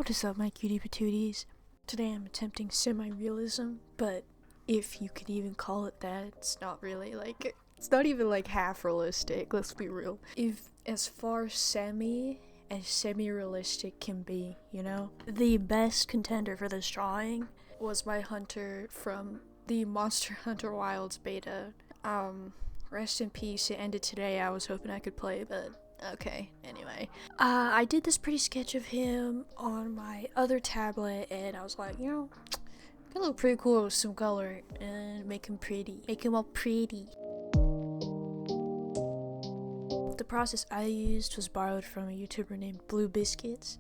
What is up, my cutie patooties? Today I'm attempting semi-realism, but if you could even call it that, it's not really like, it's not even like half realistic, let's be real. If as far as semi-realistic can be, you know? The best contender for this drawing was my hunter from the Monster Hunter Wilds beta. Rest in peace, it ended today. I was hoping I could play, but okay, anyway. I did this pretty sketch of him on my other tablet, and I was like, you know, could look pretty cool with some color and make him pretty. Make him all pretty. The process I used was borrowed from a YouTuber named Blue Biscuits.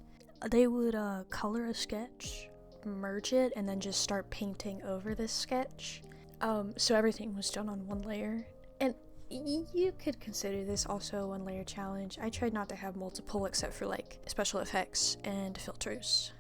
They would color a sketch, merge it, and then just start painting over this sketch. So everything was done on one layer. And you could consider this also a one layer challenge. I tried not to have multiple except for like special effects and filters.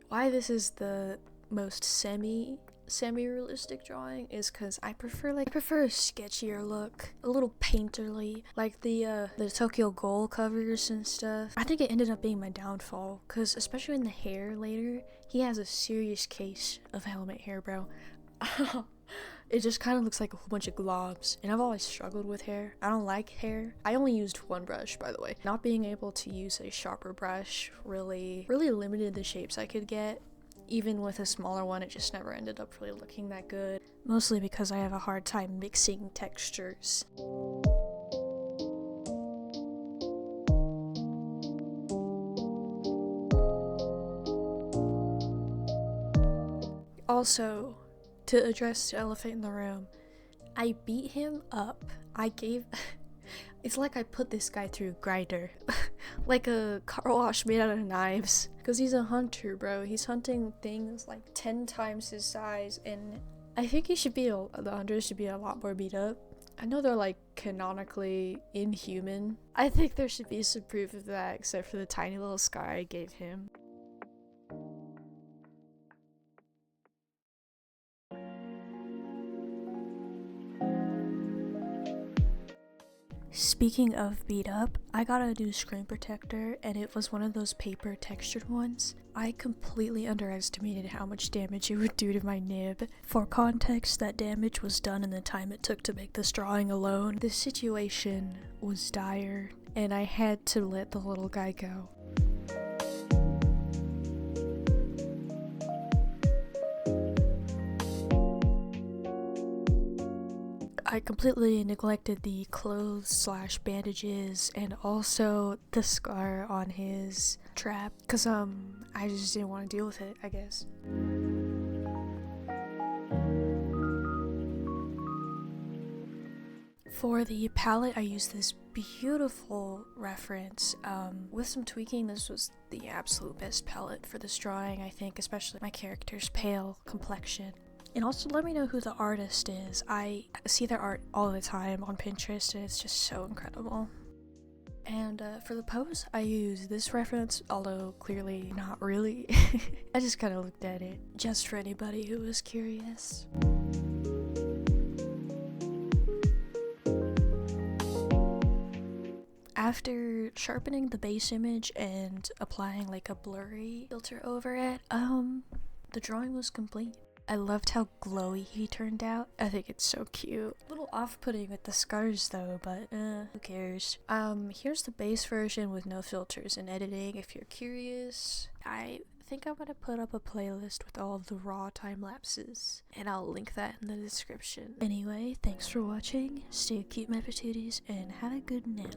Why this is the most semi-realistic drawing is because I prefer a sketchier look, a little painterly, like the Tokyo Ghoul covers and stuff. I think it ended up being my downfall, because especially in the hair later, he has a serious case of helmet hair, bro. It just kind of looks like a whole bunch of globs, and I've always struggled with hair. I don't like hair. I only used one brush, by the way. Not being able to use a sharper brush really limited the shapes I could get. Even with a smaller one, it just never ended up really looking that good. Mostly because I have a hard time mixing textures. Also, to address the elephant in the room, I beat him up. It's like I put this guy through a grinder. Like a car wash made out of knives. Because he's a hunter, bro. He's hunting things like 10 times his size, and I think the hunters should be a lot more beat up. I know they're like canonically inhuman. I think there should be some proof of that, except for the tiny little scar I gave him. Speaking of beat up, I got a new screen protector, and it was one of those paper textured ones. I completely underestimated how much damage it would do to my nib. For context, that damage was done in the time it took to make this drawing alone. The situation was dire, and I had to let the little guy go. I completely neglected the clothes/bandages and also the scar on his trap, because I just didn't want to deal with it, I guess. For the palette, I used this beautiful reference. With some tweaking, this was the absolute best palette for this drawing, I think, especially my character's pale complexion. And also let me know who the artist is. I see their art all the time on Pinterest, and it's just so incredible. And for the pose, I use this reference, although clearly not really. I just kind of looked at it, just for anybody who was curious. After sharpening the base image and applying like a blurry filter over it, the drawing was complete. I loved how glowy he turned out. I think it's so cute. A little off-putting with the scars though, but who cares? Here's the base version with no filters and editing if you're curious. I think I'm gonna put up a playlist with all of the raw time lapses, and I'll link that in the description. Anyway, thanks for watching, stay cute my patooties, and have a good nap.